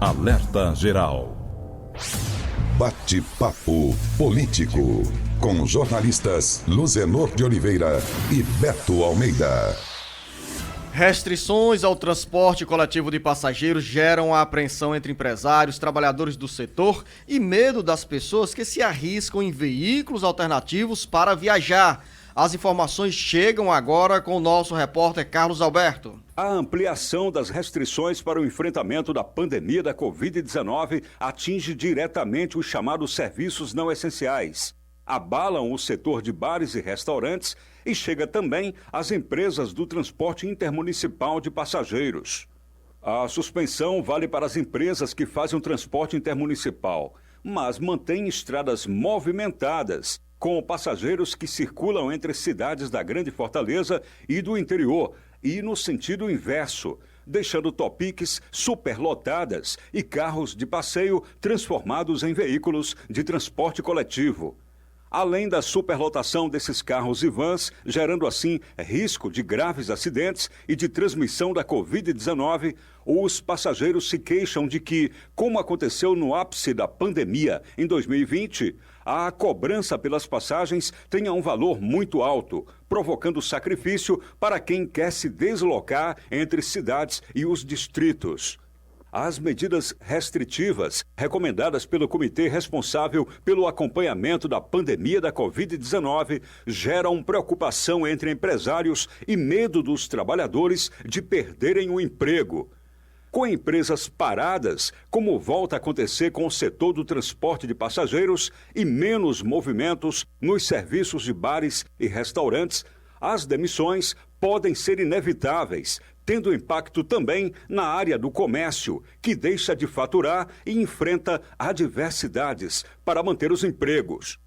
Alerta Geral. Bate-papo político com jornalistas Luzenor de Oliveira e Beto Almeida. Restrições ao transporte coletivo de passageiros geram a apreensão entre empresários, trabalhadores do setor e medo das pessoas que se arriscam em veículos alternativos para viajar. As informações chegam agora com o nosso repórter Carlos Alberto. A ampliação das restrições para o enfrentamento da pandemia da Covid-19 atinge diretamente os chamados serviços não essenciais. Abalam o setor de bares e restaurantes e chega também às empresas do transporte intermunicipal de passageiros. A suspensão vale para as empresas que fazem o transporte intermunicipal, mas mantém estradas movimentadas, com passageiros que circulam entre cidades da Grande Fortaleza e do interior, e no sentido inverso, deixando topiques superlotadas e carros de passeio transformados em veículos de transporte coletivo. Além da superlotação desses carros e vans, gerando assim risco de graves acidentes e de transmissão da Covid-19, os passageiros se queixam de que, como aconteceu no ápice da pandemia em 2020, a cobrança pelas passagens tenha um valor muito alto, provocando sacrifício para quem quer se deslocar entre cidades e os distritos. As medidas restritivas recomendadas pelo comitê responsável pelo acompanhamento da pandemia da Covid-19 geram preocupação entre empresários e medo dos trabalhadores de perderem o emprego. Com empresas paradas, como volta a acontecer com o setor do transporte de passageiros e menos movimentos nos serviços de bares e restaurantes, as demissões podem ser inevitáveis, tendo impacto também na área do comércio, que deixa de faturar e enfrenta adversidades para manter os empregos.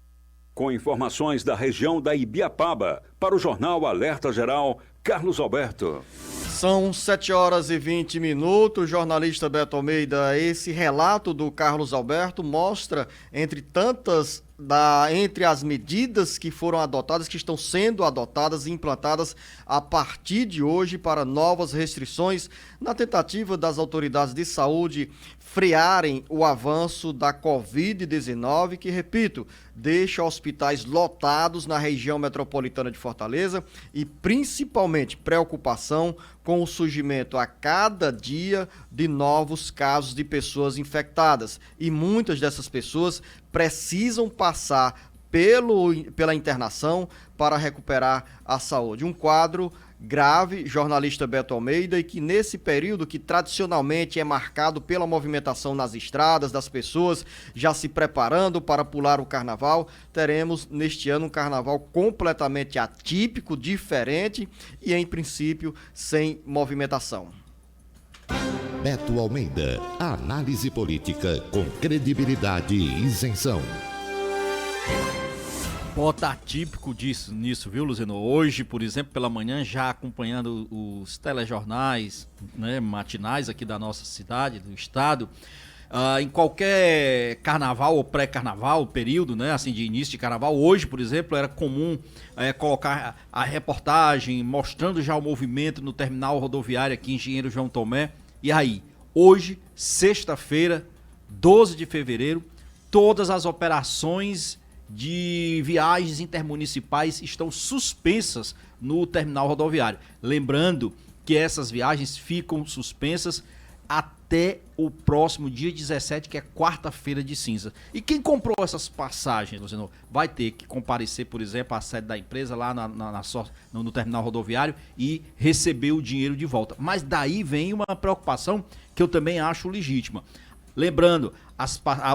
Com informações da região da Ibiapaba, para o Jornal Alerta Geral, Carlos Alberto. São 7h20, jornalista Beto Almeida. Esse relato do Carlos Alberto mostra, entre as medidas que foram adotadas, que estão sendo adotadas e implantadas a partir de hoje para novas restrições, na tentativa das autoridades de saúde frearem o avanço da Covid-19, que, repito, deixa hospitais lotados na região metropolitana de Fortaleza e, principalmente, preocupação com o surgimento a cada dia de novos casos de pessoas infectadas. E muitas dessas pessoas precisam passar pela internação para recuperar a saúde. Um quadro grave, jornalista Beto Almeida, e que nesse período que tradicionalmente é marcado pela movimentação nas estradas, das pessoas já se preparando para pular o carnaval, teremos neste ano um carnaval completamente atípico, diferente e, em princípio, sem movimentação. Beto Almeida, análise política com credibilidade e isenção. Bota atípico nisso, viu, Luzenor? Hoje, por exemplo, pela manhã, já acompanhando os telejornais, né, matinais aqui da nossa cidade, do estado, em qualquer carnaval ou pré-carnaval, período, né, assim, de início de carnaval, hoje, por exemplo, era comum colocar a reportagem mostrando já o movimento no terminal rodoviário aqui em Engenheiro João Tomé. E aí, hoje, sexta-feira, 12 de fevereiro, todas as operações de viagens intermunicipais estão suspensas no terminal rodoviário. Lembrando que essas viagens ficam suspensas até o próximo dia 17, que é quarta-feira de cinza. E quem comprou essas passagens, Luciano, vai ter que comparecer, por exemplo, à sede da empresa lá no terminal rodoviário e receber o dinheiro de volta. Mas daí vem uma preocupação que eu também acho legítima. Lembrando,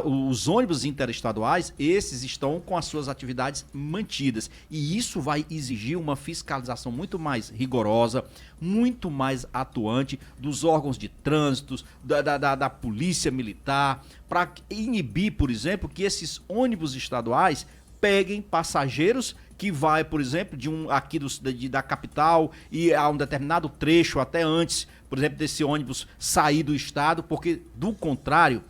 os ônibus interestaduais, esses estão com as suas atividades mantidas. E isso vai exigir uma fiscalização muito mais rigorosa, muito mais atuante dos órgãos de trânsito, da polícia militar, para inibir, por exemplo, que esses ônibus estaduais peguem passageiros que vai, por exemplo, da capital e a um determinado trecho, até antes, por exemplo, desse ônibus sair do estado, porque, do contrário,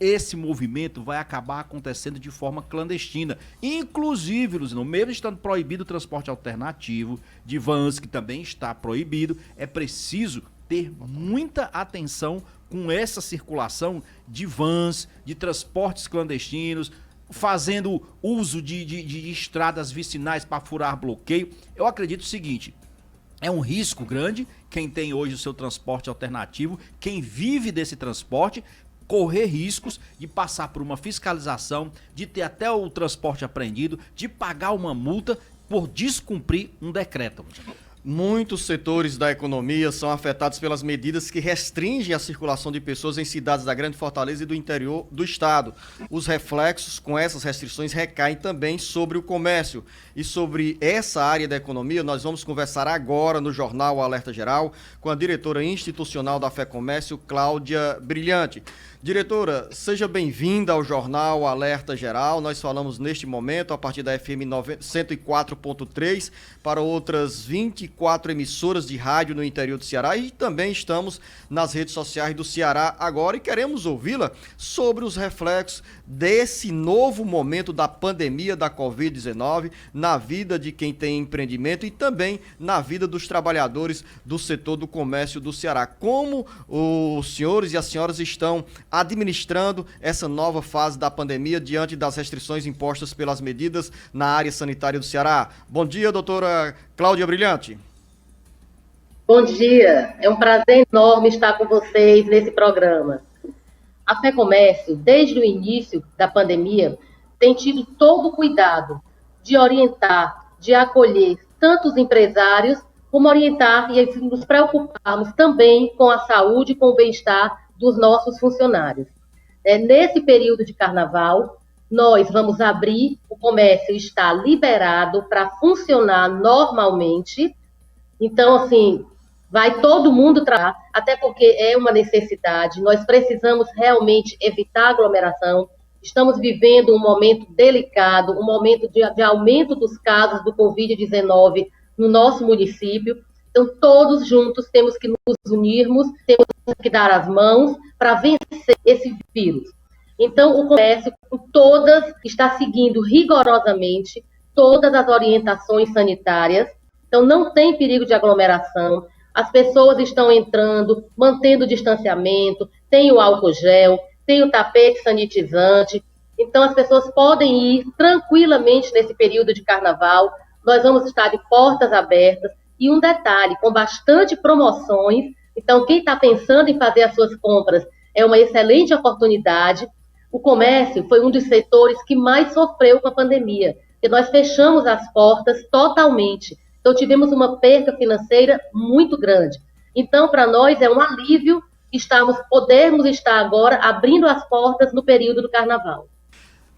esse movimento vai acabar acontecendo de forma clandestina. Inclusive, Luciano, mesmo estando proibido o transporte alternativo de vans, que também está proibido, é preciso ter muita atenção com essa circulação de vans, de transportes clandestinos, fazendo uso de estradas vicinais para furar bloqueio. Eu acredito o seguinte: é um risco grande quem tem hoje o seu transporte alternativo, quem vive desse transporte, correr riscos de passar por uma fiscalização, de ter até o transporte apreendido, de pagar uma multa por descumprir um decreto. Muitos setores da economia são afetados pelas medidas que restringem a circulação de pessoas em cidades da Grande Fortaleza e do interior do estado. Os reflexos com essas restrições recaem também sobre o comércio. E sobre essa área da economia, nós vamos conversar agora no Jornal Alerta Geral com a diretora institucional da FEComércio, Cláudia Brilhante. Diretora, seja bem-vinda ao Jornal Alerta Geral. Nós falamos neste momento a partir da FM 104.3 para outras 24 emissoras de rádio no interior do Ceará e também estamos nas redes sociais do Ceará agora e queremos ouvi-la sobre os reflexos desse novo momento da pandemia da Covid-19 na vida de quem tem empreendimento e também na vida dos trabalhadores do setor do comércio do Ceará. Como os senhores e as senhoras estão administrando essa nova fase da pandemia diante das restrições impostas pelas medidas na área sanitária do Ceará? Bom dia, doutora Cláudia Brilhante. Bom dia, é um prazer enorme estar com vocês nesse programa. A FEComércio, desde o início da pandemia, tem tido todo o cuidado de orientar, de acolher tanto os empresários, como orientar e nos preocuparmos também com a saúde e com o bem-estar dos nossos funcionários. Nesse período de carnaval, nós vamos abrir, o comércio está liberado para funcionar normalmente. Então, assim, vai todo mundo trabalhar, até porque é uma necessidade. Nós precisamos realmente evitar aglomeração. Estamos vivendo um momento delicado, um momento de aumento dos casos do Covid-19 no nosso município. Então, todos juntos temos que nos unirmos, temos que dar as mãos para vencer esse vírus. Então, o comércio, está seguindo rigorosamente todas as orientações sanitárias. Então, não tem perigo de aglomeração. As pessoas estão entrando, mantendo o distanciamento, tem o álcool gel, tem o tapete sanitizante. Então, as pessoas podem ir tranquilamente nesse período de carnaval. Nós vamos estar de portas abertas. E um detalhe, com bastante promoções. Então, quem está pensando em fazer as suas compras é uma excelente oportunidade. O comércio foi um dos setores que mais sofreu com a pandemia, porque nós fechamos as portas totalmente. Então, tivemos uma perca financeira muito grande. Então, para nós é um alívio podermos estar agora abrindo as portas no período do carnaval.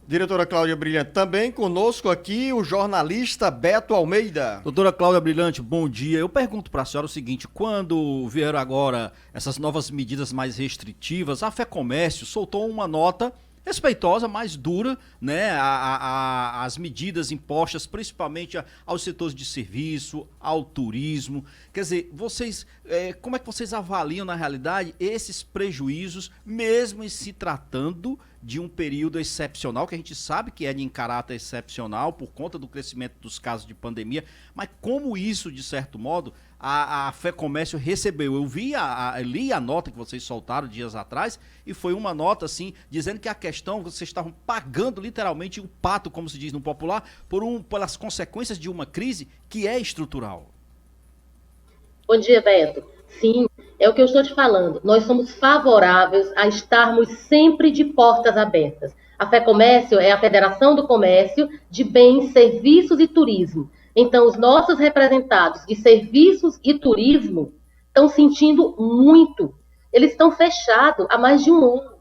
Diretora Cláudia Brilhante, também conosco aqui o jornalista Beto Almeida. Doutora Cláudia Brilhante, bom dia. Eu pergunto para a senhora o seguinte: quando vieram agora essas novas medidas mais restritivas, a FEComércio soltou uma nota respeitosa, mais dura, né, as medidas impostas principalmente aos setores de serviço, ao turismo. Quer dizer, vocês, como é que vocês avaliam na realidade esses prejuízos, mesmo em se tratando de um período excepcional, que a gente sabe que é em caráter excepcional por conta do crescimento dos casos de pandemia, mas como isso, de certo modo, a FEComércio recebeu? Eu li a nota que vocês soltaram dias atrás e foi uma nota, assim, dizendo que a questão, vocês estavam pagando literalmente o pato, como se diz no popular, pelas consequências de uma crise que é estrutural. Bom dia, Beto. Sim, é o que eu estou te falando. Nós somos favoráveis a estarmos sempre de portas abertas. A FEComércio é a Federação do Comércio de Bens, Serviços e Turismo. Então, os nossos representados de serviços e turismo estão sentindo muito. Eles estão fechados há mais de um ano.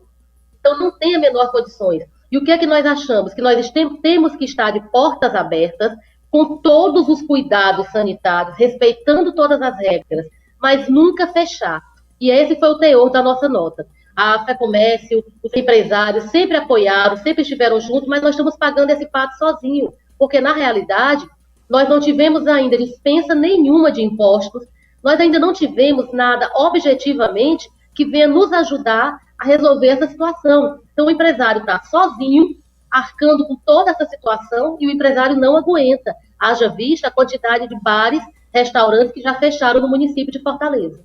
Então, não tem a menor condições. E o que é que nós achamos? Que nós temos que estar de portas abertas, com todos os cuidados sanitários, respeitando todas as regras, mas nunca fechar. E esse foi o teor da nossa nota. A FEComércio, os empresários sempre apoiaram, sempre estiveram juntos, mas nós estamos pagando esse pato sozinho, porque na realidade nós não tivemos ainda dispensa nenhuma de impostos, nós ainda não tivemos nada objetivamente que venha nos ajudar a resolver essa situação. Então o empresário está sozinho, arcando com toda essa situação, e o empresário não aguenta, haja vista a quantidade de bares, restaurantes que já fecharam no município de Fortaleza.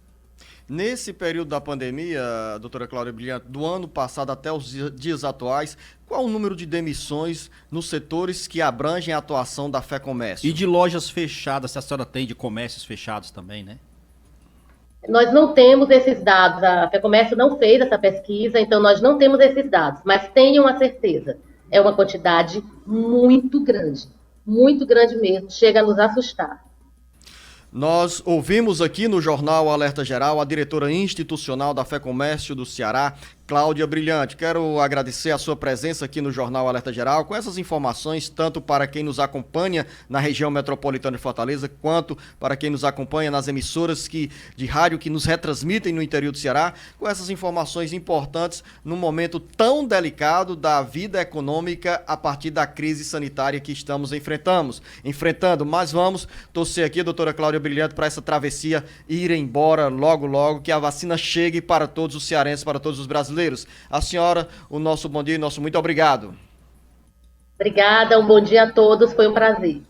Nesse período da pandemia, doutora Cláudia Brilhante, do ano passado até os dias atuais, qual o número de demissões nos setores que abrangem a atuação da FEComércio? E de lojas fechadas, se a senhora tem de comércios fechados também, né? Nós não temos esses dados, a FEComércio não fez essa pesquisa, então nós não temos esses dados, mas tenham a certeza, é uma quantidade muito grande mesmo, chega a nos assustar. Nós ouvimos aqui no Jornal Alerta Geral a diretora institucional da FEComércio do Ceará, Cláudia Brilhante. Quero agradecer a sua presença aqui no Jornal Alerta Geral, com essas informações, tanto para quem nos acompanha na região metropolitana de Fortaleza, quanto para quem nos acompanha nas emissoras de rádio que nos retransmitem no interior do Ceará, com essas informações importantes num momento tão delicado da vida econômica a partir da crise sanitária que estamos enfrentando. Mas vamos torcer aqui, doutora Cláudia Brilhante, para essa travessia ir embora logo, que a vacina chegue para todos os cearenses, para todos os brasileiros. A senhora, o nosso bom dia e nosso muito obrigado. Obrigada, um bom dia a todos, foi um prazer.